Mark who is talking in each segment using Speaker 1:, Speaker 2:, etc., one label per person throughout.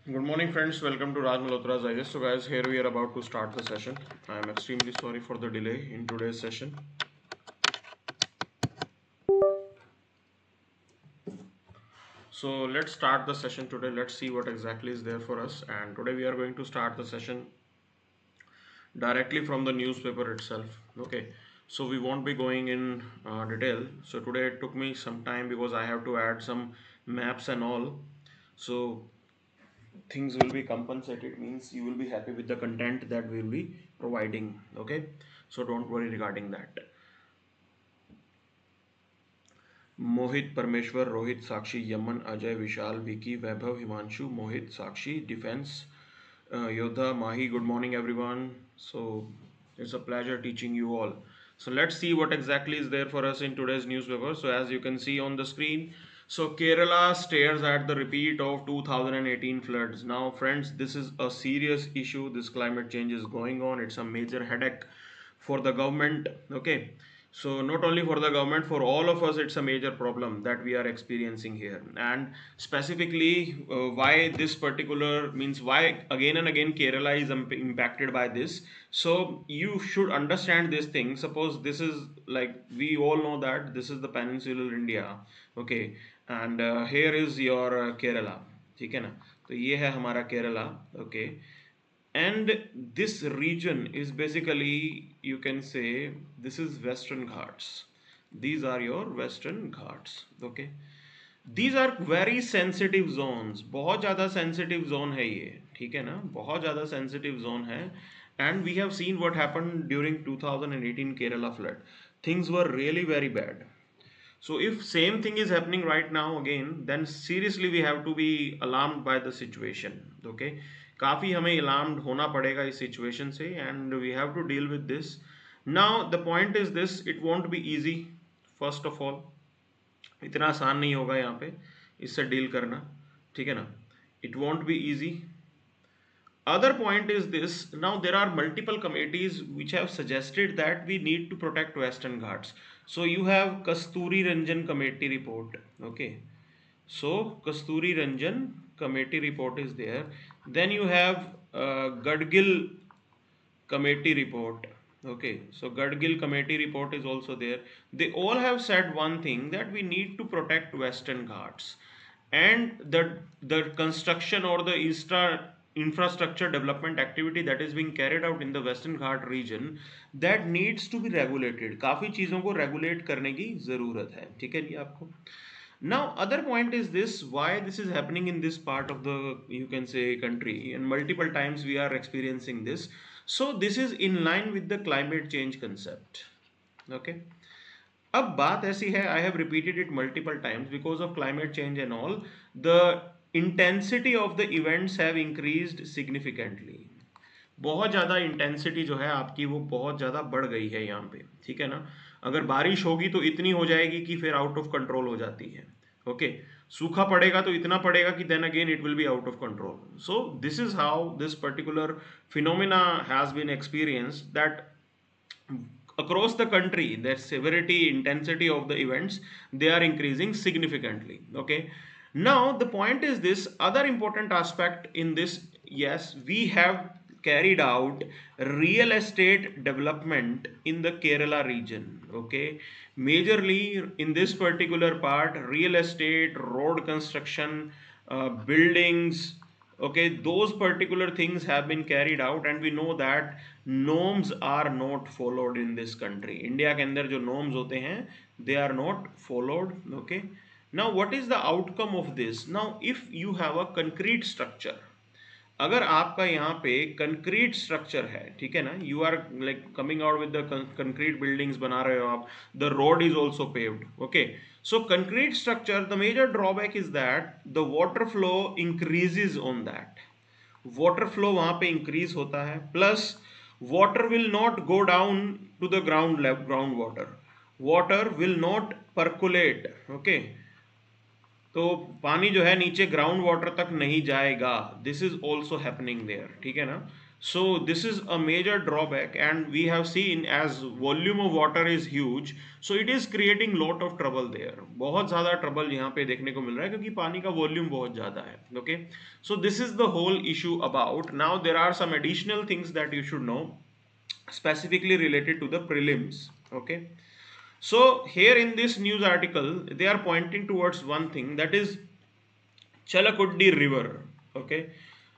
Speaker 1: Good morning, friends. Welcome to Raj Malhotra IAS. So, guys, here we are about to start the session. I am extremely sorry for the delay in today's session. So, let's start the session today. Let's see what exactly is there for us. And today we are going to start the session directly from the newspaper itself. Okay. So, we won't be going in detail. So, today it took me some time because I have to add some maps and all. So, things will be compensated, means you will be happy with the content that we will be providing. Okay, so don't worry regarding that. Mohit, Parmeshwar, Rohit, Sakshi, Yaman, Ajay, Vishal, Vicky, Vaibhav, Himanshu, Mohit, Sakshi, Defense, Yodha, Mahi, good morning everyone. So it's a pleasure teaching you all. So let's see what exactly is there for us in today's newspaper. So as you can see on the screen, so Kerala stares at the repeat of 2018 floods. Now friends, this is a serious issue. This climate change is going on. It's a major headache for the government. Okay, so not only for the government, for all of us it's a major problem that we are experiencing here. And specifically why this particular, means why again and again Kerala is impacted by this. So you should understand this thing. Suppose this is, like, we all know that this is the peninsular India. Okay, and here is your Kerala. ठीक है ना, तो ये है हमारा Kerala. Okay, and this region is basically, you can say, this is Western Ghats. These are your Western Ghats. Okay, these are very sensitive zones. बहुत ज़्यादा sensitive zone है ये, ठीक है ना, बहुत ज़्यादा sensitive zone है. And we have seen what happened during 2018 Kerala flood. Things were really very bad. So if same thing is happening right now again, then seriously we have to be alarmed by the situation. Okay, काफ़ी हमें alarmed होना पड़ेगा इस situation से, and we have to deal with this. Now the point is this, it won't be easy. First of all, इतना आसान नहीं होगा यहाँ पे इससे डील करना, ठीक है ना. It won't be easy. Other point is this, now there are multiple committees which have suggested that we need to protect Western Ghats. So you have Kasturi Ranjan committee report. Okay, so Kasturi Ranjan committee report is there. Then you have Gadgil committee report. Okay, so Gadgil committee report is also there. They all have said one thing, that we need to protect Western Ghats, and the construction or the infrastructure development activity that is being carried out in the Western Ghat region, that needs to be regulated. काफ़ी चीज़ों को regulate करने की ज़रूरत है, ठीक है जी आपको. Now other point is this, why this is happening in this part of the, you can say, country, and multiple times we are experiencing this. So this is in line with the climate change concept. Okay, अब बात ऐसी है, I have repeated it multiple times, because of climate change and all, the intensity of the events have increased significantly. बहुत ज़्यादा intensity जो है आपकी वो बहुत ज़्यादा बढ़ गई है यहाँ पे, ठीक है ना. अगर बारिश होगी तो इतनी हो जाएगी कि फिर आउट ऑफ कंट्रोल हो जाती है. ओके, सूखा पड़ेगा तो इतना पड़ेगा कि then again it will be out of control. So this is how this particular phenomena has been experienced, that across the country the severity intensity of the events, they are increasing significantly. Okay, now the point is this, other important aspect in this, yes, we have carried out real estate development in the Kerala region. Okay, majorly in this particular part, real estate, road construction, buildings. Okay, those particular things have been carried out, and we know that norms are not followed in this country. India के अंदर जो norms होते हैं, they are not followed. Okay, now what is the outcome of this? Now if you have a concrete structure, अगर आपका यहाँ पे concrete structure है, ठीक है ना, you are like coming out with the concrete buildings बना रहे हो आप, the road is also paved. Okay, so concrete structure, the major drawback is that the water flow increases on that. Water flow वहाँ पे increase होता है, plus water will not go down to the ground water will not percolate. Okay, तो पानी जो है नीचे ground water तक नहीं जाएगा. This is also happening there, ठीक है ना. So this is a major drawback, and we have seen as volume of water is huge, so it is creating lot of trouble there. बहुत ज़्यादा trouble यहाँ पे देखने को मिल रहा है क्योंकि पानी का volume बहुत ज़्यादा है. Okay, so this is the whole issue about. Now there are some additional things that you should know specifically related to the prelims. Okay, so here in this news article they are pointing towards one thing, that is Chalakuddi river. Okay,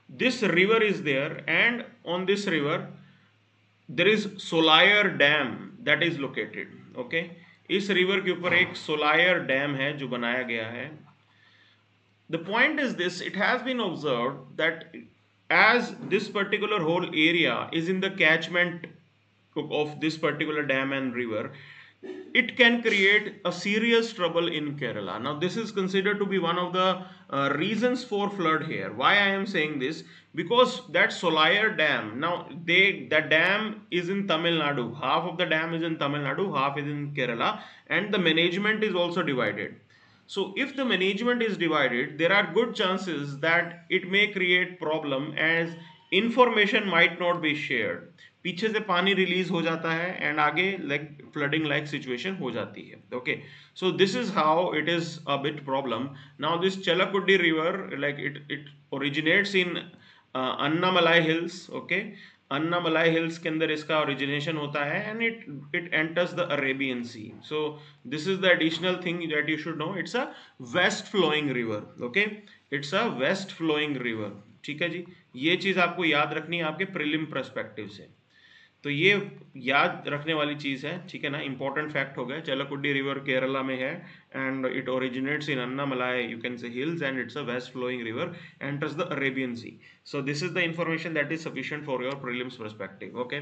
Speaker 1: this river is there, and on this river there is Solayar dam that is located. Okay, इस river के ऊपर एक Solayar dam है जो बनाया गया है. The point is this: it has been observed that as this particular whole area is in the catchment of this particular dam and river, it can create a serious trouble in Kerala. Now this is considered to be one of the reasons for flood here. Why I am saying this? Because that Solayar dam, now the dam is in Tamil Nadu. Half of the dam is in Tamil Nadu, half is in Kerala, and the management is also divided. So if the management is divided, there are good chances that it may create problem as information might not be shared. पीछे से पानी release हो जाता है and आगे like flooding like situation हो जाती है. Okay, so this is how it is a bit problem. Now this Chalakudy river, like it originates in Annamalai hills. Okay, Annamalai hills के अंदर इसका ओरिजिनेशन होता है and it enters the Arabian sea. So this is the additional thing that you should know. It's a west flowing river. Okay, it's a west flowing river. ठीक है जी, ये चीज आपको याद रखनी है आपके प्रीलिम पर्सपेक्टिव से. तो ये याद रखने वाली चीज़ है, ठीक है ना. इंपॉर्टेंट फैक्ट हो गया. चलकुड्डी रिवर केरला में है and it originates in Annamalai, you can say hills, and it's a west flowing river, enters the Arabian sea. So this is the information that is sufficient for your prelims perspective. Okay,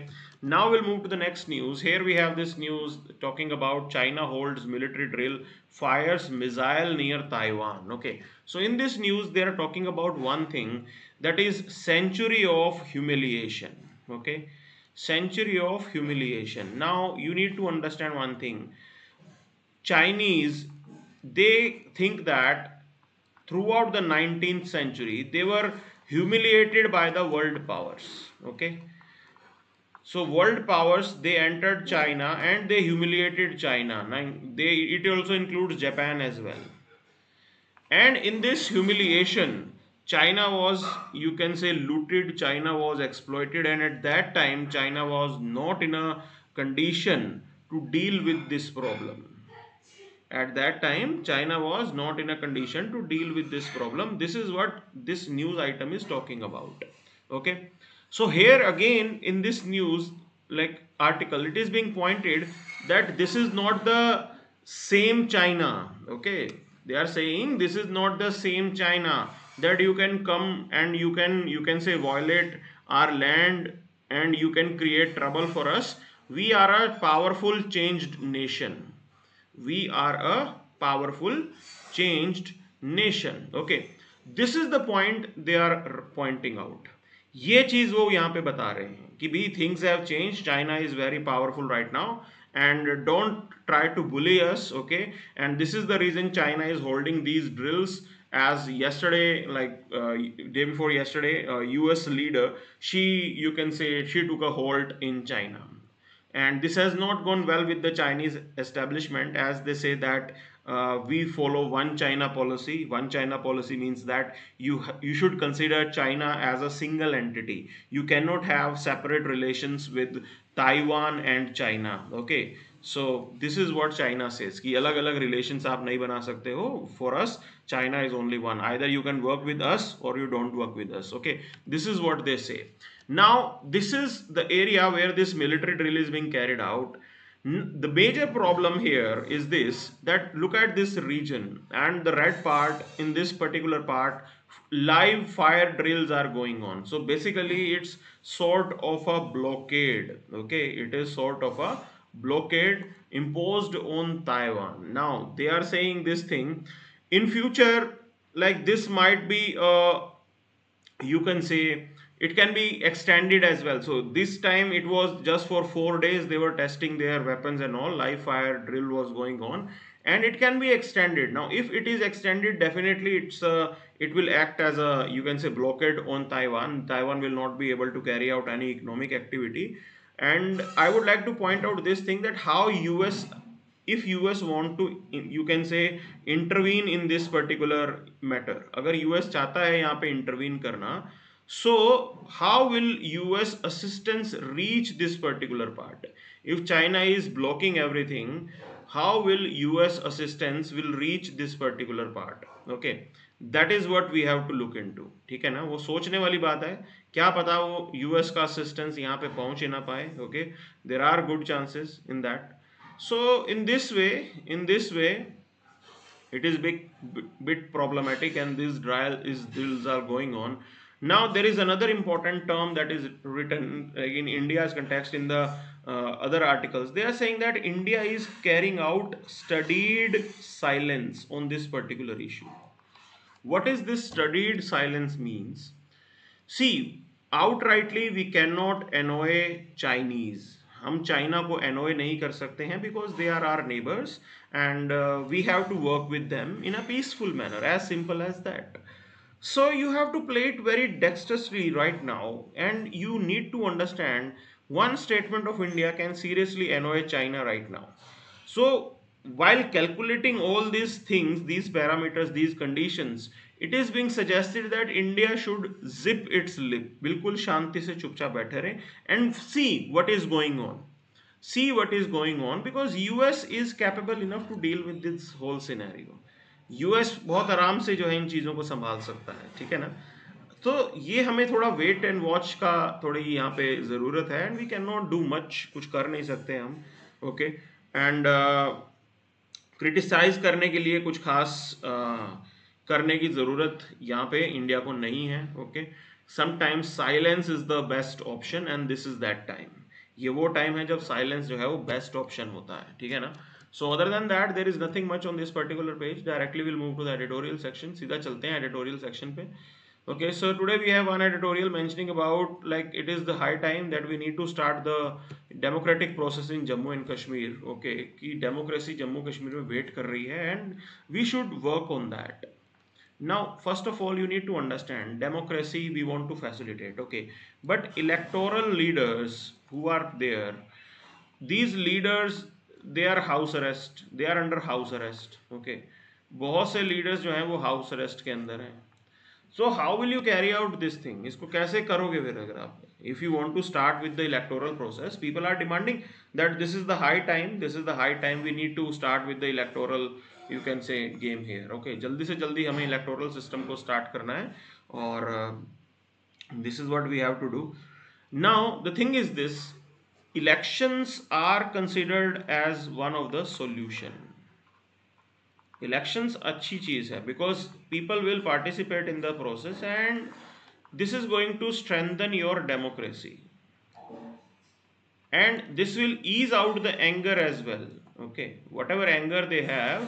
Speaker 1: now we'll move to the next news. Here we have this news talking about China holds military drill, fires missile near Taiwan. Okay, so in this news they are talking about one thing, that is century of humiliation. Okay, century of humiliation. Now you need to understand one thing. Chinese, they think that throughout the 19th century they were humiliated by the world powers. Okay, so world powers, they entered China and they humiliated China. Now it also includes Japan as well. And in this humiliation, China was, you can say, looted, China was exploited, and at that time China was not in a condition to deal with this problem. At that time China was not in a condition to deal with this problem. This is what this news item is talking about. Okay, so here again in this news like article, it is being pointed that this is not the same China. Okay, they are saying this is not the same China, that you can come and you can say violate our land and you can create trouble for us. We are a powerful changed nation. We are a powerful changed nation. Okay, this is the point they are pointing out. ये चीज वो यहाँ पे बता रहे हैं कि भी things have changed, China is very powerful right now and don't try to bully us. Okay, and this is the reason China is holding these drills. As yesterday, like day before yesterday, US leader, you can say she took a hold in China. And this has not gone well with the Chinese establishment, as they say that we follow one China policy. One China policy means that you should consider China as a single entity. You cannot have separate relations with Taiwan and China. Okay, so this is what China says कि अलग अलग relations आप नहीं बना सकते हो. For us, China is only one. Either you can work with us or you don't work with us. Okay, this is what they say. Now this is the area where this military drill is being carried out. The major problem here is this, that look at this region and the red part. In this particular part, live fire drills are going on. So basically it's sort of a blockade. Okay, it is sort of a blockade imposed on Taiwan. Now they are saying this thing in future, like this might be you can say it can be extended as well. So this time it was just for 4 days they were testing their weapons and all, live fire drill was going on, and it can be extended. Now if it is extended, definitely it will act as a, you can say, blockade on Taiwan. Taiwan will not be able to carry out any economic activity. And I would like to point out this thing, that how US, if US want to, you can say, intervene in this particular matter, अगर US चाहता है यहाँ पे intervene करना, so how will US assistance reach this particular part? If China is blocking everything, how will US assistance will reach this particular part? Okay, that is what we have to look into. ठीक है ना, वो सोचने वाली बात है, क्या पता वो US का assistance यहाँ पे पहुंच ही ना पाए. Okay, there are good chances in that. So in this way, it is bit problematic, and these drills are going on. Now there is another important term that is written in India's context in the other articles. They are saying that India is carrying out studied silence on this particular issue. What is this studied silence means? See, outrightly we cannot annoy Chinese. हम China को annoy नहीं कर सकते हैं, because they are our neighbors, and we have to work with them in a peaceful manner, as simple as that. So you have to play it very dexterously right now, and you need to understand, one statement of India can seriously annoy China right now. So while calculating all these things, these parameters, these conditions, it is being suggested that India should zip its lip, बिल्कुल शांति से चुपचाप बैठे रहे, and see what is going on. See what is going on, because US is capable enough to deal with this whole scenario. US बहुत आराम से जो है इन चीज़ों को संभाल सकता है, ठीक है ना. तो ये हमें थोड़ा वेट एंड वॉच का थोड़ी यहाँ पे ज़रूरत है, and we can not do much, कुछ कर नहीं सकते हम. ओके, एंड क्रिटिसाइज करने के लिए कुछ खास करने की ज़रूरत यहाँ पे इंडिया को नहीं है. Okay, sometimes silence is the best option, and this is that time. ये वो टाइम है जब साइलेंस जो है वो बेस्ट ऑप्शन होता है, ठीक है ना. So other than that, there is nothing much on this particular page. Directly we'll move to the editorial section. सीधा चलते हैं editorial section पे. Okay, so today we have one editorial mentioning about, like, it is the high time that we need to start the democratic process in Jammu and Kashmir. Okay, कि democracy Jammu Kashmir में wait कर रही है, and we should work on that. Now, first of all, you need to understand, democracy we want to facilitate. Okay, but electoral leaders who are there, these leaders, they are house arrest, they are under house arrest. Okay, बहुत से leaders जो हैं वो house arrest के अंदर हैं. So how will you carry out this thing? इसको कैसे करोगे फिर अगर आप, if you want to start with the electoral process, people are demanding that this is the high time, this is the high time, we need to start with the electoral, you can say, game here. Okay, जल्दी से जल्दी हमें electoral system को start करना है, और this is what we have to do. Now the thing is this, elections are considered as one of the solution. Elections अच्छी चीज़ है, because people will participate in the process, and this is going to strengthen your democracy, and this will ease out the anger as well. Okay, whatever anger they have,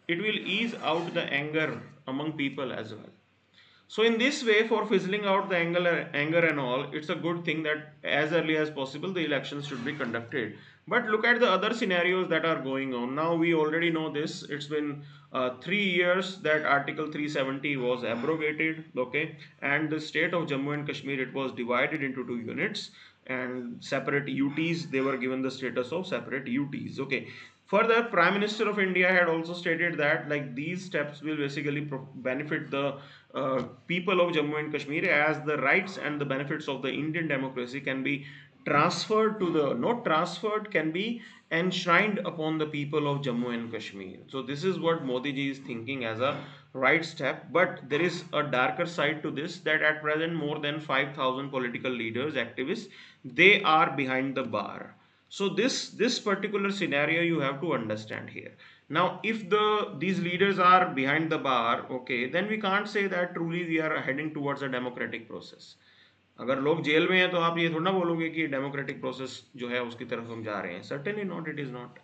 Speaker 1: it will ease out the anger among people as well. So in this way, for fizzling out the anger and all, it's a good thing that as early as possible the elections should be conducted. But look at the other scenarios that are going on. Now we already know this. It's been 3 years that Article 370 was abrogated. Okay, and the state of Jammu and Kashmir, it was divided into 2 units, and separate UTs. They were given the status of separate UTs. Okay. Further, Prime Minister of India had also stated that, like, these steps will basically benefit the people of Jammu and Kashmir, as the rights and the benefits of the Indian democracy can be transferred to the, not transferred, can be enshrined upon the people of Jammu and Kashmir. So this is what Modi ji is thinking as a right step. But there is a darker side to this, that at present more than 5,000 political leaders, activists, they are behind the bar. So this particular scenario you have to understand here. Now if these leaders are behind the bar, okay, then we can't say that truly we are heading towards a democratic process. अगर लोग jail में हैं तो आप ये थोड़ा ना बोलोगे कि डेमोक्रेटिक प्रोसेस जो है उसकी तरफ हम जा रहे हैं. Certainly not, it is not.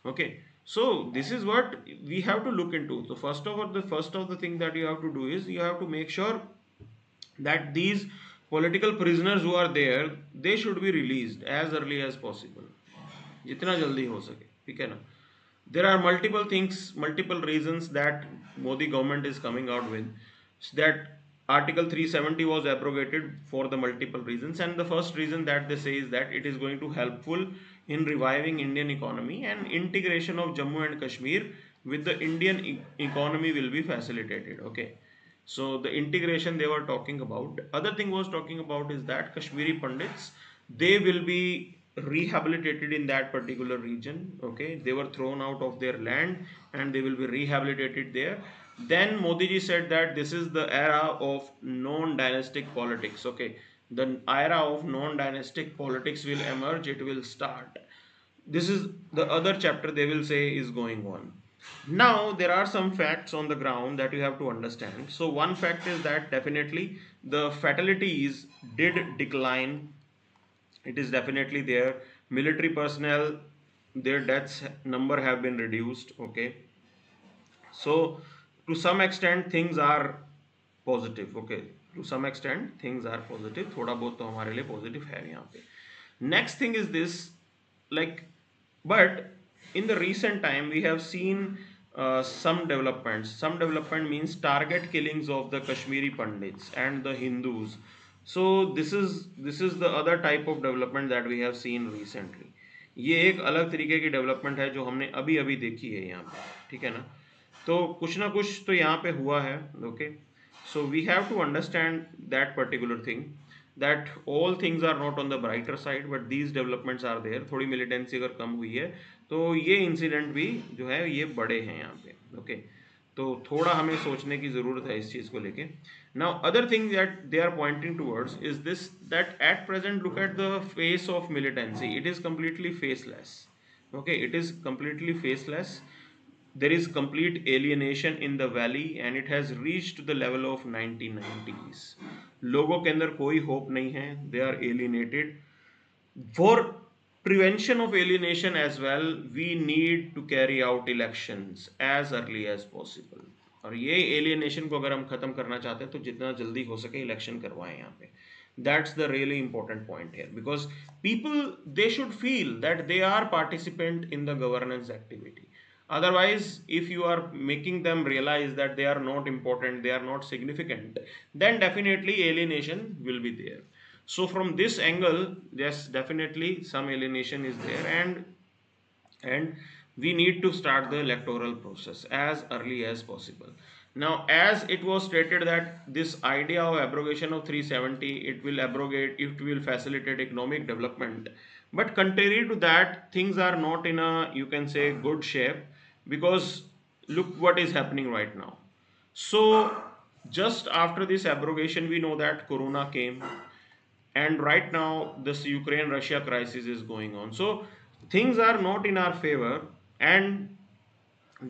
Speaker 1: Okay, so this is what we have to look into. So first of the thing that you have to do is you have to make sure that these political prisoners who are there, they should be released as early as possible, जितना जल्दी हो सके, ठीक है ना. There are multiple things, multiple reasons that Modi government is coming out with. That Article 370 was abrogated for the multiple reasons, and the first reason that they say is that it is going to helpful in reviving Indian economy, and integration of Jammu and Kashmir with the Indian economy will be facilitated. Okay, so the integration they were talking about. Other thing was talking about is that Kashmiri Pundits, they will be rehabilitated in that particular region. Okay, they were thrown out of their land and they will be rehabilitated there. Then Modi ji said that this is the era of non-dynastic politics. Okay, the era of non-dynastic politics will emerge, it will start. This is the other chapter they will say is going on. Now there are some facts on the ground that you have to understand. So one fact is that definitely the fatalities did decline. It is definitely there. Military personnel, their deaths number have been reduced. Okay, so to some extent things are positive. Okay, to some extent things are positive. थोड़ा बहुत तो हमारे लिए positive है यहाँ पे. Next thing is this, like, but in the recent time we have seen some developments. Some development means target killings of the Kashmiri Pandits and the Hindus. So this is the other type of development that we have seen recently. ये एक अलग तरीके की development है जो हमने अभी अभी देखी है यहाँ पे, ठीक है ना. तो कुछ ना कुछ तो यहाँ पे हुआ है. Okay, so we have to understand that particular thing, that all things are not on the brighter side but these developments are there. थोड़ी मिलिटेंसी अगर कम हुई है तो ये इंसिडेंट भी जो है ये बड़े हैं यहाँ पे. ओके, तो थोड़ा हमें सोचने की ज़रूरत है इस चीज़ को लेके. Now other thing that they are pointing towards is this, that at present look at the face of militancy, it is completely faceless. Okay, it is completely faceless. There is complete alienation in the valley and it has reached the level of 1990s. लोगों के अंदर कोई hope नहीं है. They are alienated. For prevention of alienation as well, we need to carry out elections as early as possible. और ये alienation को अगर हम खत्म करना चाहते हैं तो जितना जल्दी हो सके इलेक्शन करवाएं यहाँ पे. That's the really important point here, because people, they should feel that they are participant in the governance activity. Otherwise, if you are making them realize that they are not important, they are not significant, then definitely alienation will be there. So from this angle, yes, definitely some alienation is there, and we need to start the electoral process as early as possible. Now, as it was stated that this idea of abrogation of 370, it will abrogate, it will facilitate economic development. But contrary to that, things are not in a, you can say, good shape, because look what is happening right now. So just after this abrogation, we know that Corona came, and right now this Ukraine Russia crisis is going on. So things are not in our favor, and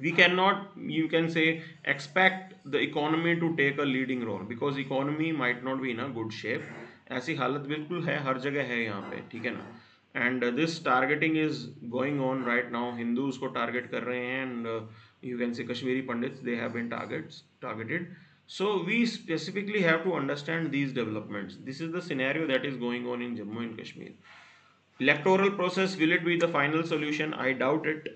Speaker 1: we cannot, you can say, expect the economy to take a leading role, because economy might not be in a good shape. ऐसी हालत बिल्कुल है, हर जगह है यहाँ पे, ठीक है ना. And this targeting is going on right now. Hindus को टारगेट कर रहे हैं, and you can say Kashmiri pandits, they have been targeted. So we specifically have to understand these developments. This is the scenario that is going on in Jammu and Kashmir. Electoral process, will it be the final solution? I doubt it.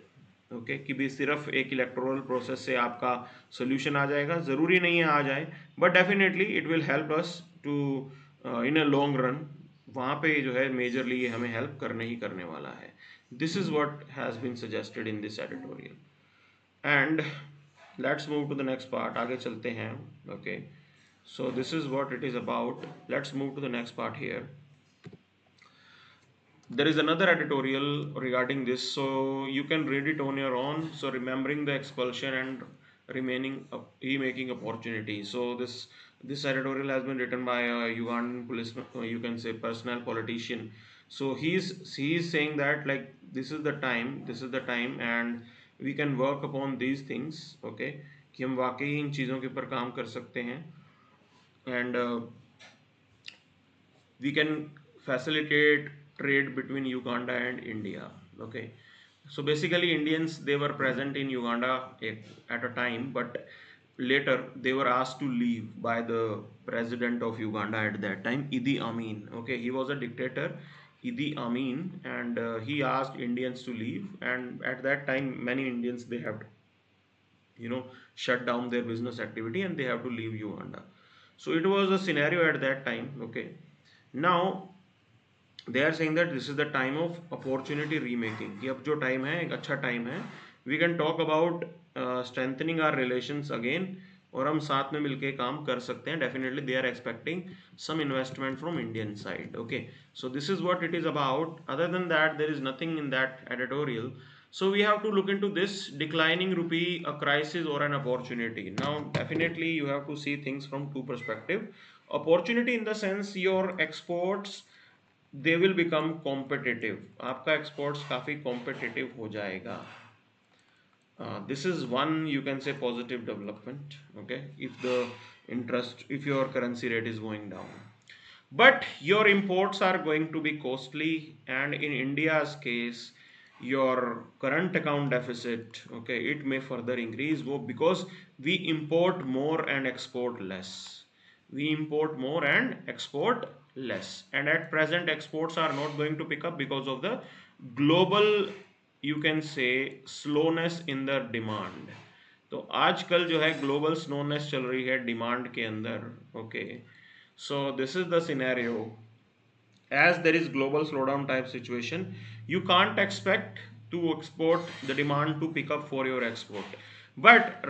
Speaker 1: Okay, कि भी सिर्फ एक electoral process से आपका solution आ जाएगा, ज़रूरी नहीं है आ जाए, but definitely it will help us to in a long run. वहाँ पे जो है मेजरली ये हमें हेल्प करने ही करने वाला है. This is what has been suggested in this editorial. And let's move to the next part. आगे चलते हैं. Okay, so this is what it is about. Let's move to the next part here. There is another editorial regarding this, so you can read it on your own. So remembering the expulsion and remaining remaking opportunity. So this editorial has been written by a Ugandan police, you can say, personnel politician. So he's saying that, like, this is the time and we can work upon these things. Okay, कि हम वाकई इन चीज़ों के ऊपर काम कर सकते हैं, and we can facilitate trade between Uganda and India. Okay, so basically Indians, they were present in Uganda at a time, but later they were asked to leave by the president of Uganda at that time, Idi Amin. Okay, he was a dictator. Idi Amin, and he asked Indians to leave. And at that time, many Indians, they have, shut down their business activity and they have to leave Uganda. So it was a scenario at that time. Okay, now they are saying that this is the time of opportunity remaking. कि अब जो time है एक अच्छा time है. We can talk about strengthening our relations again, और हम साथ में मिलके काम कर सकते हैं. Definitely they are expecting some investment from Indian side. Okay, so this is what it is about. Other than that, there is nothing in that editorial. So we have to look into this: declining rupee, a crisis or an opportunity. Now definitely you have to see things from two perspective. Opportunity in the sense your exports, they will become competitive. आपका exports काफ़ी competitive हो जाएगा. This is one, you can say, positive development. Okay, if the interest, if your currency rate is going down, but your imports are going to be costly, and in India's case your current account deficit, okay, it may further increase, because we import more and export less. We import more and export less, and at present exports are not going to pick up because of the global, you can say, slowness in the demand. तो आजकल जो है global slowness चल रही है demand के अंदर. Okay, so this is the scenario. As there is global slowdown type situation, you can't expect to export the demand to pick up for your export. But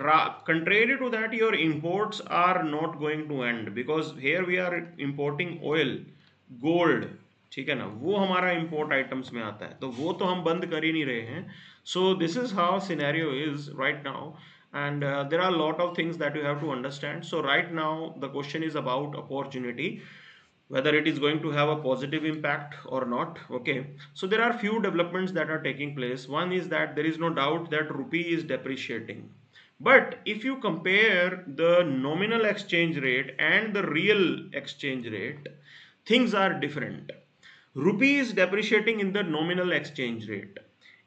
Speaker 1: contrary to that, your imports are not going to end, because here we are importing oil, gold. ठीक है ना, वो हमारा import items में आता है, तो वो तो हम बंद कर ही नहीं रहे हैं. So this is how scenario is right now, and there are a lot of things that you have to understand. So right now the question is about opportunity, whether it is going to have a positive impact or not. Okay, so there are few developments that are taking place. One is that there is no doubt that rupee is depreciating, but if you compare the nominal exchange rate and the real exchange rate, things are different. Rupee is depreciating in the nominal exchange rate,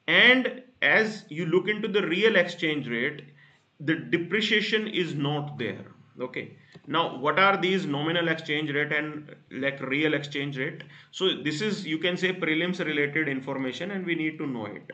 Speaker 1: and as you look into the real exchange rate, the depreciation is not there. Okay, now what are these nominal exchange rate and like real exchange rate? So this is, you can say, prelims related information, and we need to know it.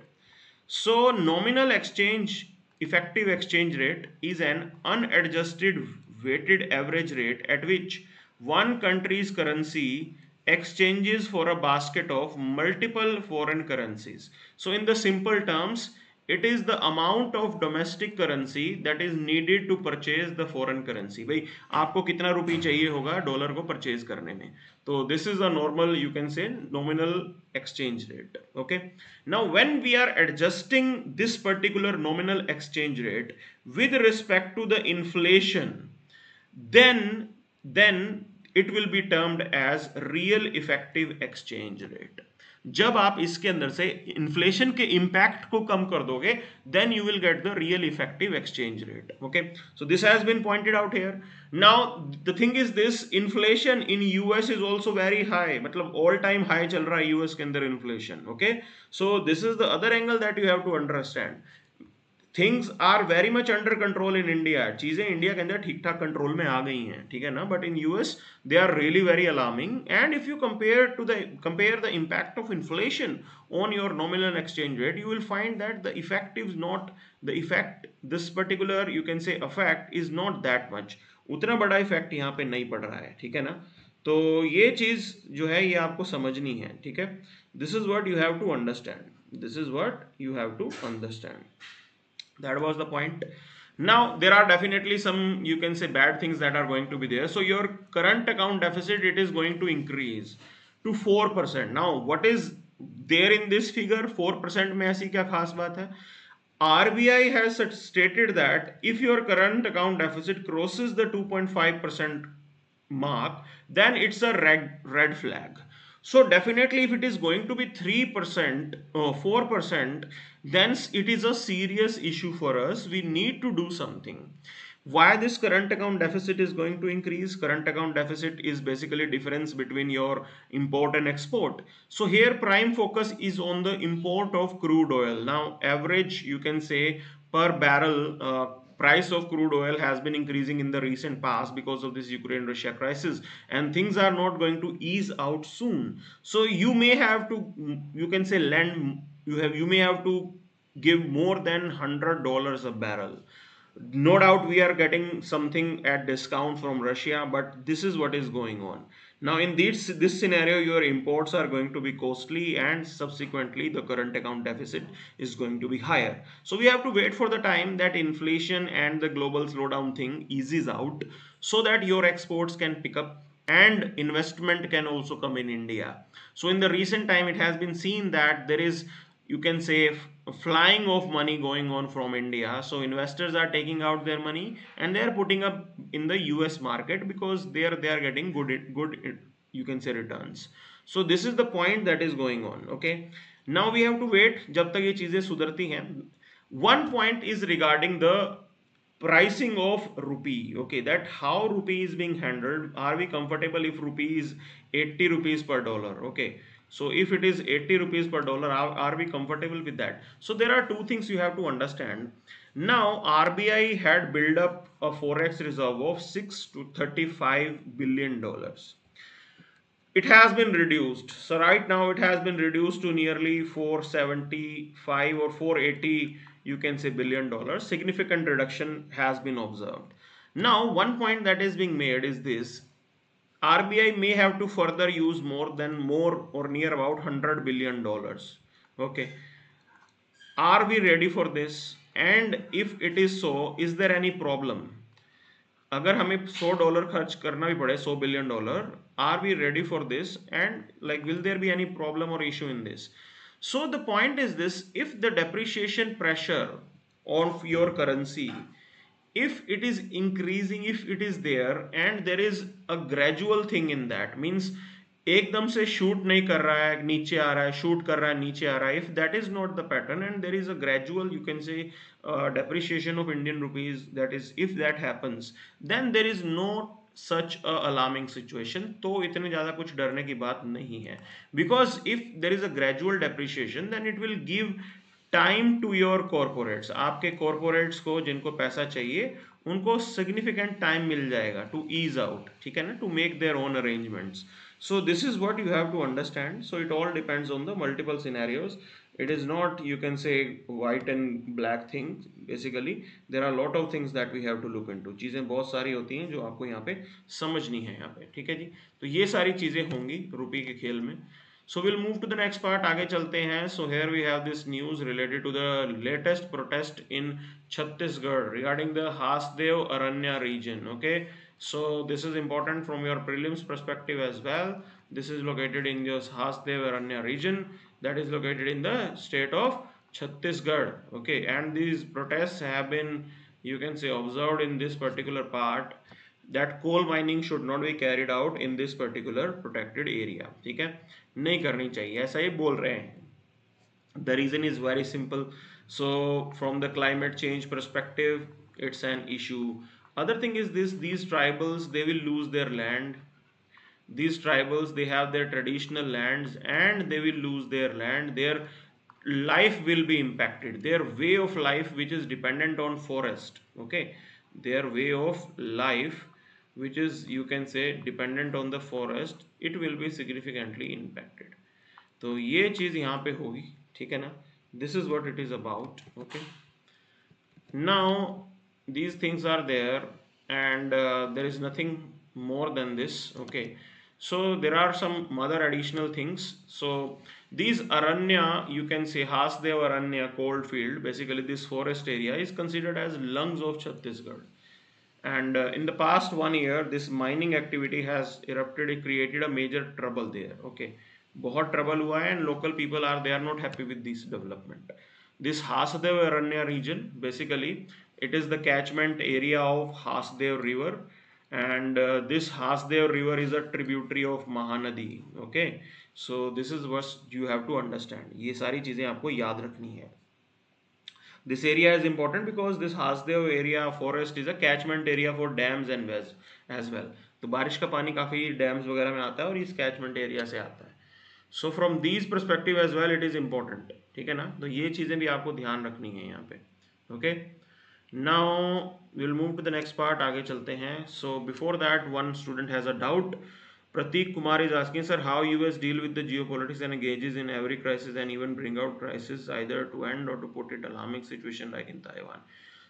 Speaker 1: So nominal exchange, effective exchange rate is an unadjusted weighted average rate at which one country's currency exchanges for a basket of multiple foreign currencies. So in the simple terms, it is the amount of domestic currency that is needed to purchase the foreign currency. भाई आपको कितना रुपये चाहिए होगा dollar को purchase करने में, तो this is a normal, you can say, nominal exchange rate. Okay, now when we are adjusting this particular nominal exchange rate with respect to the inflation, then it will be termed as real effective exchange rate. जब आप इसके अंदर से inflation के impact को कम कर दोगे, then you will get the real effective exchange rate. Okay, so this has been pointed out here. Now the thing is this, inflation in US is also very high, मतलब all time high चल रहा है US के अंदर inflation. Okay, so this is the other angle that you have to understand. Things are very much under control in India. चीजें India के अंदर ठीक ठाक कंट्रोल में आ गई हैं, ठीक है ना, but in US they are really very alarming. And if you compare the impact of inflation on your nominal exchange rate, you will find that the effect is not the effect, this particular, you can say, effect is not that much. उतना बड़ा effect यहाँ पे नहीं पड़ रहा है, ठीक है ना. तो ये चीज जो है ये आपको समझनी है, ठीक है. This is what you have to understand. This is what you have to understand. That was the point. Now there are definitely some, you can say, bad things that are going to be there. So your current account deficit, it is going to increase to 4%. Now what is there in this figure? 4% में ऐसी क्या खास बात है? RBI has stated that if your current account deficit crosses the 2.5% mark, then it's a red flag. So definitely if it is going to be 3% or 4%, then it is a serious issue for us. We need to do something. Why this current account deficit is going to increase? Current account deficit is basically difference between your import and export. So here prime focus is on the import of crude oil. Now average, you can say, per barrel price of crude oil has been increasing in the recent past because of this Ukraine Russia crisis, and things are not going to ease out soon. So you may have to, you can say, lend, you may have to give more than $100 a barrel. No doubt we are getting something at discount from Russia, but this is what is going on. Now in this scenario, your imports are going to be costly, and subsequently the current account deficit is going to be higher. So we have to wait for the time that inflation and the global slowdown thing eases out, so that your exports can pick up and investment can also come in India. So in the recent time, it has been seen that there is, you can say, flying of money going on from India. So investors are taking out their money and they are putting up in the US market, because they are getting good, you can say, returns. So this is the point that is going on. Okay, now we have to wait जब तक ये चीजें सुधरती हैं. One point is regarding the pricing of rupee. Okay, that how rupee is being handled. Are we comfortable if rupee is 80 rupees per dollar? Okay, so if it is 80 rupees per dollar, are we comfortable with that? So there are two things you have to understand. Now RBI had built up a forex reserve of 6 to 35 billion dollars. It has been reduced. So right now it has been reduced to nearly 475 or 480, you can say, billion dollars. Significant reduction has been observed. Now one point that is being made is this: RBI may have to further use more or near about $100 billion. Okay, are we ready for this? And if it is so, is there any problem? अगर हमें $100 खर्च करना भी पड़े, $100 billion, are we ready for this? And like, will there be any problem or issue in this? So the point is this: if the depreciation pressure on your currency, if it is increasing, if it is there, and there is a gradual thing in that, means एकदम से shoot नहीं कर रहा है, नीचे आ रहा है, shoot कर रहा है, नीचे आ रहा है, if that is not the pattern and there is a gradual, you can say, depreciation of Indian rupees, that is, if that happens, then there is no such a alarming situation. तो इतने ज़्यादा कुछ डरने की बात नहीं है, because if there is a gradual depreciation, then it will give time to your corporates. आपके कॉरपोरेट्स को, जिनको पैसा चाहिए, उनको सिग्निफिकेंट टाइम मिल जाएगा टू ईज आउट, ठीक है ना, to make their own arrangements. So this is what you have to understand. So it all depends on the multiple scenarios. It is not, you can say, white and black thing. Basically there are a lot of things that we have to look into. चीज़ें बहुत सारी होती हैं जो आपको यहाँ पे समझनी है यहाँ पे, ठीक है जी. तो ये सारी चीज़ें होंगी रुपये के खेल में. So we'll move to the next part. आगे चलते हैं. So here we have this news related to the latest protest in Chhattisgarh regarding the Hasdev Aranya region. Okay, so this is important from your prelims perspective as well. This is located in your Hasdev Aranya region, that is located in the state of Chhattisgarh. Okay, and these protests have been, you can say, observed in this particular part, that coal mining should not be carried out in this particular protected area. ठीक है, नहीं करनी चाहिए, ऐसा ही बोल रहे हैं. The reason is very simple. So from the climate change perspective, it's an issue. Other thing is this: these tribals, they will lose their land. These tribals, they have their traditional lands and they will lose their land. Their life will be impacted. Their way of life, which is dependent on forest. Okay, their way of life, which is, you can say, dependent on the forest, it will be significantly impacted. तो ये चीज़ यहाँ पे होगी, ठीक है ना. This is what it is about. Okay, now these things are there, and there is nothing more than this. Okay, so there are some other additional things. So these Aranya, you can say, Hasdev Aranya coal field, basically this forest area is considered as lungs of Chhattisgarh. And in the past 1 year, this mining activity has erupted. It created a major trouble there. Okay, बहुत trouble हुआ है, and local people are, they are not happy with this development. This Hasdev Aranya region, basically it is the catchment area of Hasdev river, and this Hasdev river is a tributary of Mahanadi. Okay, so this is what you have to understand. ये सारी चीज़ें आपको याद रखनी है. This area is important because this Hasdev area forest is a catchment area for dams and wells as well. तो बारिश का पानी काफ़ी डैम्स वगैरह में आता है और इस कैचमेंट एरिया से आता है. So from these perspective as well it is important, ठीक है ना. तो ये चीज़ें भी आपको ध्यान रखनी है यहाँ पे. Okay, Now we'll move to the next part. आगे चलते हैं. So before that, one student has a doubt. Prateek Kumar is asking, sir, how US deal with the geopolitics and engages in every crisis and even bring out crisis either to end or to put it alarming situation like in Taiwan.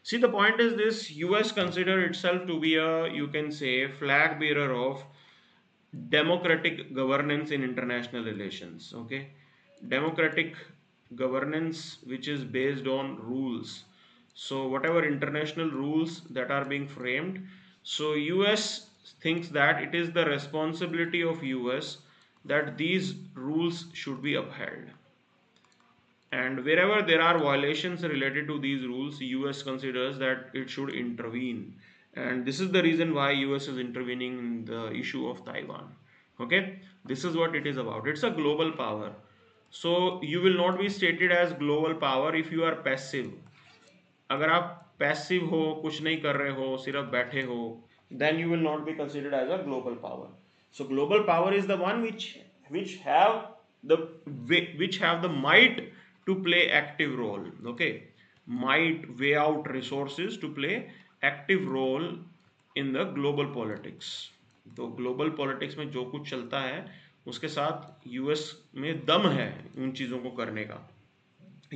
Speaker 1: See, the point is this: US consider itself to be a, you can say, flag bearer of democratic governance in international relations. Okay, democratic governance which is based on rules. So whatever international rules that are being framed, so US thinks that it is the responsibility of US that these rules should be upheld, and wherever there are violations related to these rules, US considers that it should intervene. And this is the reason why US is intervening in the issue of Taiwan. Okay, this is what it is about. It's a global power. So you will not be stated as global power if you are passive. अगर आप passive हो, कुछ नहीं कर रहे हो, सिर्फ बैठे हो, then you will not be considered as a global power. So global power is the one which have the which have the might to play active role. Okay, might weigh out resources to play active role in the global politics. तो global politics में जो कुछ चलता है उसके साथ US में दम है उन चीज़ों को करने का.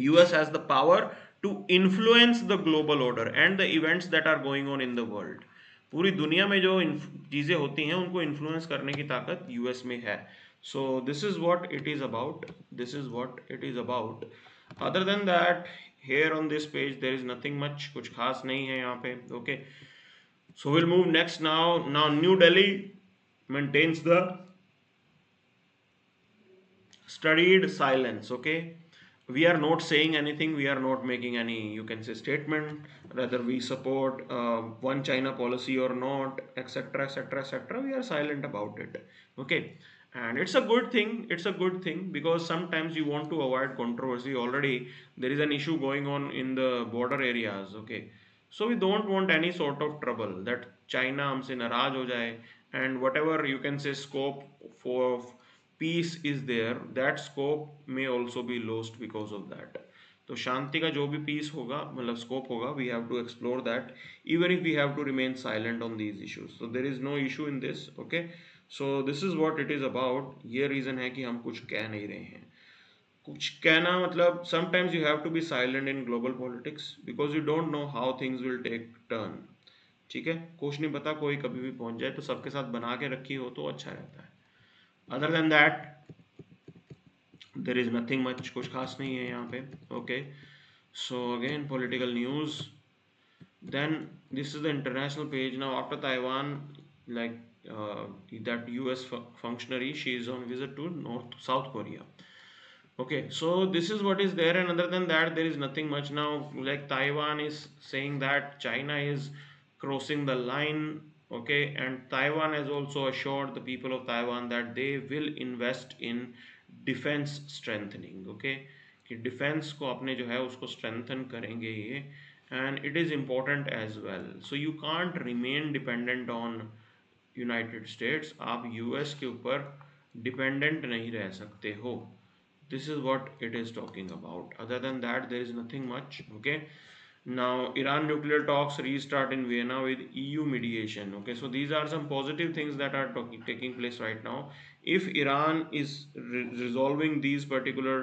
Speaker 1: US has the power to influence the global order and the events that are going on in the world. पूरी दुनिया में जो चीज़ें होती हैं उनको इन्फ्लुएंस करने की ताकत यूएस में है. सो this is what it is about. This is what it is about. Other than that, here on this page there is nothing much, कुछ खास नहीं है यहाँ पे. Okay, so we'll move next now. Now New Delhi maintains the studied silence. Okay, we are not saying anything, we are not making any, you can say, statement whether we support one China policy or not, etc, etc, etc. We are silent about it. Okay, and it's a good thing. It's a good thing because sometimes you want to avoid controversy. Already there is an issue going on in the border areas. Okay, so we don't want any sort of trouble that China हमसे नाराज हो जाए, and whatever, you can say, scope for peace is there, that scope may also be lost because of that. तो शांति का जो भी piece होगा, मतलब स्कोप होगा, we have to explore that even if we have to remain silent on these issues. So there is no issue in this. Okay, so this is what it is about. ये reason है कि हम कुछ कह नहीं रहे हैं. कुछ कहना मतलब sometimes you have to be silent in global politics because you don't know how things will take turn. ठीक है, कुछ नहीं पता, कोई कभी भी पहुंच जाए, तो सबके साथ बना के रखी हो तो अच्छा रहता है. Other than that there is nothing much, कुछ खास नहीं है यहाँ पे. Okay, so again political news. Then this is the international page. Now after Taiwan, like that US functionary, she is on visit to South Korea. Okay, so this is what is there, and other than that there is nothing much. Now like Taiwan is saying that China is crossing the line. Okay, and Taiwan has also assured the people of Taiwan that they will invest in defence strengthening. Okay, कि defence को अपने जो है उसको strengthen करेंगे ये, and it is important as well. So you can't remain dependent on United States. आप US के ऊपर डिपेंडेंट नहीं रह सकते हो. This is what it is talking about. Other than that there is nothing much. Okay, now Iran nuclear talks restart in Vienna with EU mediation. Okay, so these are some positive things that are taking place right now. If Iran is resolving these particular,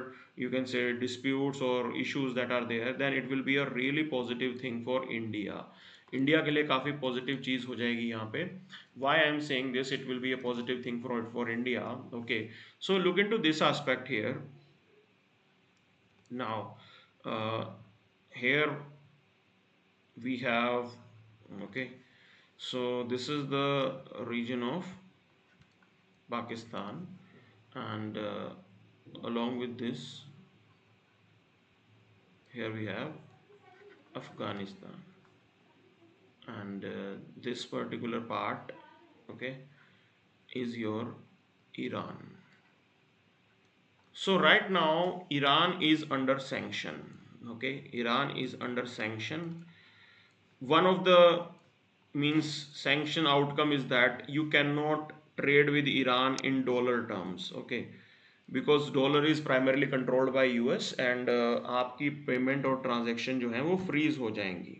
Speaker 1: you can say, disputes or issues that are there, then it will be a really positive thing for India. India के लिए काफ़ी positive चीज़ हो जाएगी यहाँ पे. Why I am saying this, it will be a positive thing for India. Okay, so look in to this aspect here. Now here we have, okay, so this is the region of Pakistan, and along with this here we have Afghanistan, and this particular part, okay, is your Iran. So right now Iran is under sanction. Okay, Iran is under sanction. One of the means sanction outcome is that you cannot trade with Iran in dollar terms. Okay, because dollar is primarily controlled by US, and आपकी payment और transaction जो है वो freeze हो जाएंगी.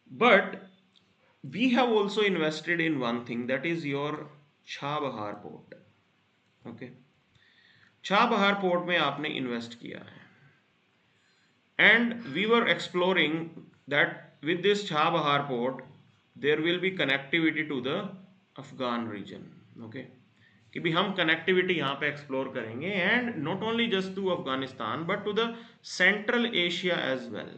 Speaker 1: But we have also invested in one thing, that is your Chabahar port. Okay, Chabahar port में आपने invest किया है, and we were exploring that with this Chabahar port there will be connectivity to the Afghan region. Okay, कि भी हम connectivity यहाँ पे explore करेंगे, and not only just to Afghanistan but to the central Asia as well.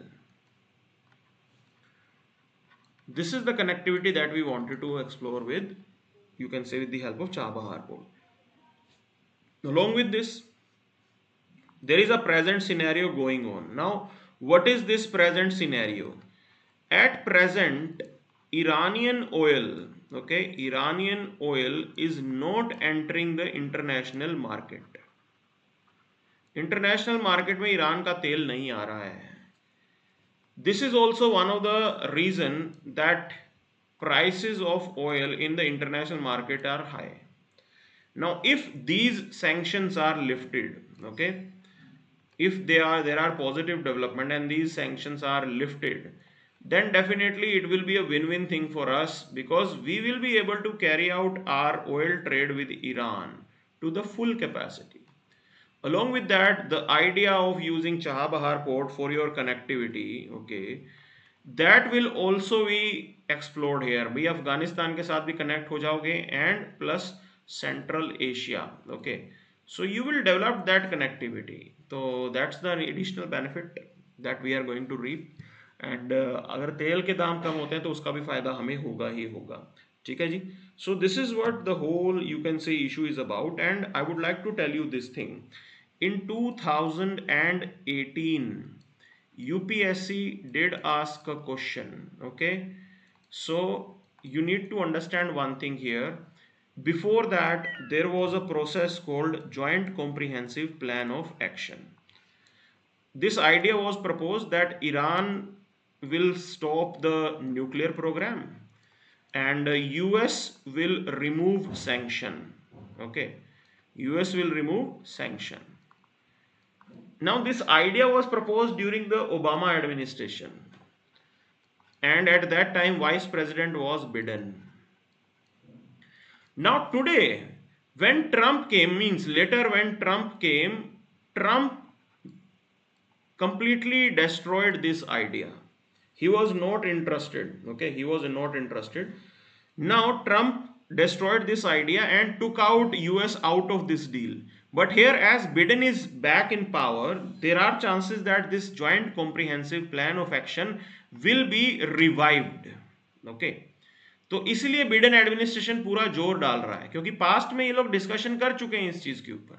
Speaker 1: This is the connectivity that we wanted to explore with, you can say, with the help of Chabahar port. Along with this, there is a present scenario going on. Now, what is this present scenario? At present, Iranian oil, okay, Iranian oil is not entering the international market. International market में Iran का तेल नहीं आ रहा है. This is also one of the reason that prices of oil in the international market are high. Now, if these sanctions are lifted, okay, if there are positive development and these sanctions are lifted, then definitely it will be a win-win thing for us, because we will be able to carry out our oil trade with Iran to the full capacity. Along with that, the idea of using Chabahar port for your connectivity, okay, that will also be explored here. भी अफगानिस्तान के साथ भी connect हो जाओगे, and plus Central Asia, okay. So you will develop that connectivity. So that's the additional benefit that we are going to reap. And अगर तेल के दाम कम होते हैं तो उसका भी फायदा हमें होगा ही होगा. ठीक है जी. So this is what the whole, you can say, issue is about. And I would like to tell you this thing. In 2018, UPSC did ask a question. Okay, so you need to understand one thing here. Before that, there was a process called Joint Comprehensive Plan of Action. This idea was proposed that Iran will stop the nuclear program, and US will remove sanction. Okay, US will remove sanction. Now, this idea was proposed during the Obama administration, and at that time Vice President was Biden. Now today, when Trump came, means later when Trump came, Trump completely destroyed this idea. He was not interested. Okay, he was not interested. Now Trump destroyed this idea and took out US out of this deal. But here, as Biden is back in power, there are chances that this joint comprehensive plan of action will be revived. Okay, तो इसलिए Biden administration पूरा जोर डाल रहा है, क्योंकि past में ये लोग डिस्कशन कर चुके हैं इस चीज के ऊपर,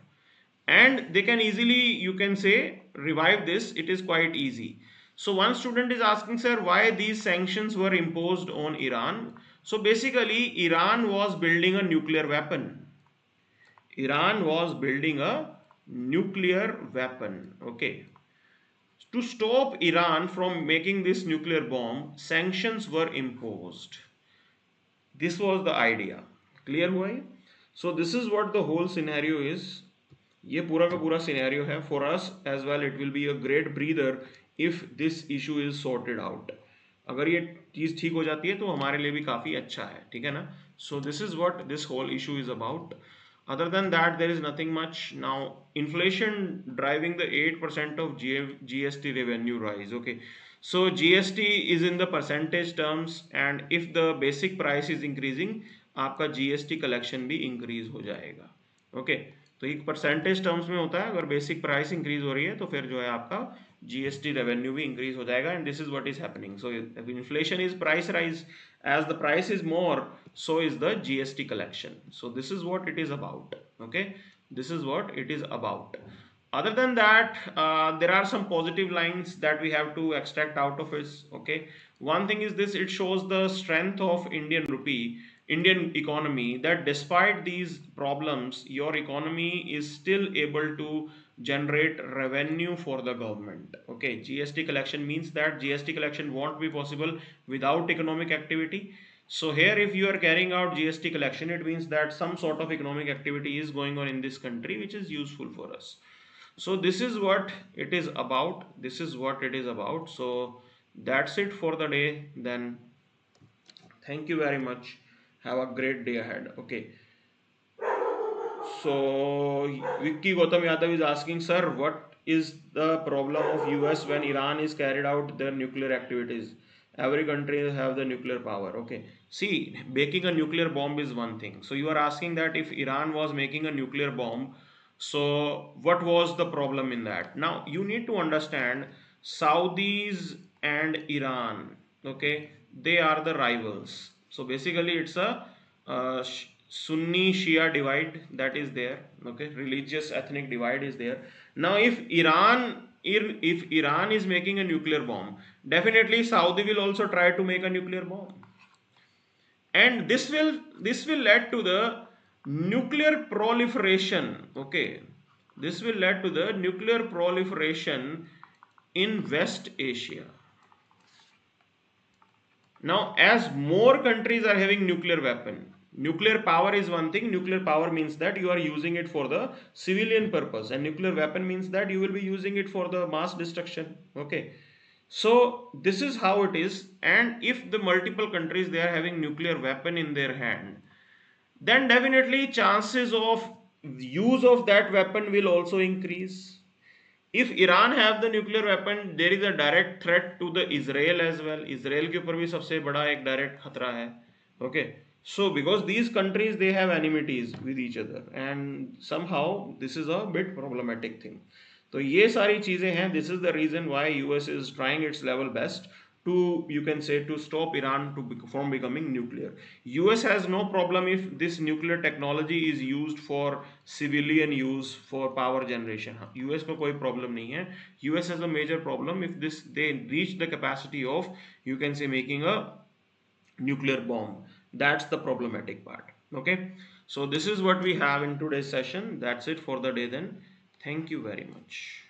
Speaker 1: and they can easily, you can say, revive this. It is quite easy. So one student is asking, sir, why these sanctions were imposed on Iran? So basically, Iran was building a nuclear weapon. Iran was building a nuclear weapon. Okay, to stop Iran from making this nuclear bomb, sanctions were imposed. This was the idea. Clear हुआ ये? So this is what the whole scenario is. ये पूरा का पूरा scenario है. For us as well, it will be a great breather if this issue is sorted out. अगर ये चीज़ ठीक हो जाती है तो हमारे लिए भी काफ़ी अच्छा है. ठीक है ना? So this is what this whole issue is about. Other than that, there is nothing much. Now, inflation driving the 8% of GST revenue rise. Okay, so GST is in the percentage terms, and if the basic price is increasing, आपका GST collection भी increase हो जाएगा. Okay, तो एक percentage terms में होता है, अगर basic price increase हो रही है तो फिर जो है आपका GST revenue भी increase हो जाएगा, and this is what is happening. So if inflation is price rise, as the price is more, so is the GST collection. So this is what it is about. Okay, this is what it is about. Other than that, there are some positive lines that we have to extract out of it. Okay, one thing is this: it shows the strength of Indian rupee, Indian economy, that despite these problems, your economy is still able to generate revenue for the government. Okay, GST collection means that GST collection won't be possible without economic activity. So here, if you are carrying out GST collection, it means that some sort of economic activity is going on in this country, which is useful for us. So this is what it is about. This is what it is about. So That's it for the day then. Thank you very much. Have a great day ahead. Okay. So Vicky Gautam Yadav is asking, sir, what is the problem of US when Iran is carried out their nuclear activities? Every country have the nuclear power. Okay. See, making a nuclear bomb is one thing. So you are asking that if Iran was making a nuclear bomb, so what was the problem in that? Now you need to understand Saudis and Iran. Okay, they are the rivals. So basically, it's a Sunni Shia divide that is there. Okay, religious ethnic divide is there. Now, if Iran is making a nuclear bomb, definitely Saudi will also try to make a nuclear bomb, and this will lead to the nuclear proliferation. Okay, this will lead to the nuclear proliferation in West Asia. Now, as more countries are having nuclear weapon, nuclear power is one thing. Nuclear power means that you are using it for the civilian purpose, and nuclear weapon means that you will be using it for the mass destruction. Okay, so this is how it is. And if the multiple countries they are having nuclear weapon in their hand, then definitely chances of use of that weapon will also increase. If Iran have the nuclear weapon, there is a direct threat to the Israel as well. Israel के ऊपर भी सबसे बड़ा एक direct खतरा है. Okay, so because these countries they have enmities with each other, and somehow this is a bit problematic thing. तो ये सारी चीजें हैं. This is the reason why US is trying its level best to, you can say, to stop Iran from becoming nuclear. US has no problem if this nuclear technology is used for civilian use for power generation. US को कोई problem नहीं है. US has a major problem if this they reach the capacity of, you can say, making a nuclear bomb. That's the problematic part. Okay, so this is what we have in today's session. That's it for the day then. Thank you very much.